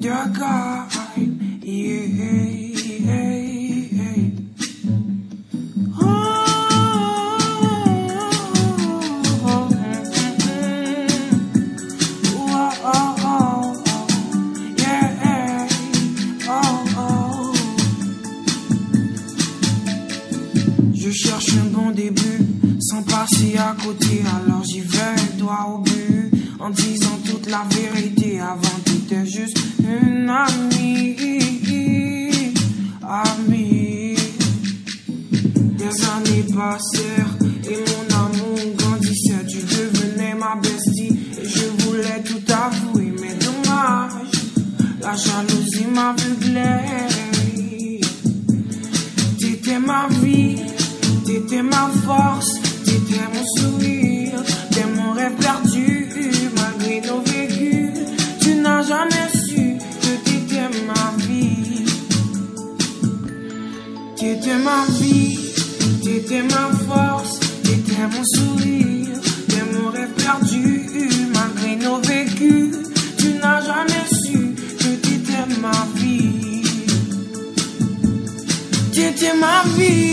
your guide, yeah. Je cherche un bon début, sans passer à côté, alors j'y vais, droit au but, en disant toute la vérité. Avant t'étais juste une amie, Des années passèrent et mon amour grandissait. Tu devenais ma bestie et je voulais tout avouer, mais dommage, la jalousie m'aveuglait. T'étais ma vie, t'étais ma force, t'étais mon sourire, t'es mon rêve perdu, malgré nos vécus. Tu n'as jamais su que t'étais ma vie. T'étais ma vie, t'étais ma force, t'étais mon sourire, t'es mon rêve perdu, malgré nos vécus. Tu n'as jamais su que t'étais ma vie. T'étais ma vie.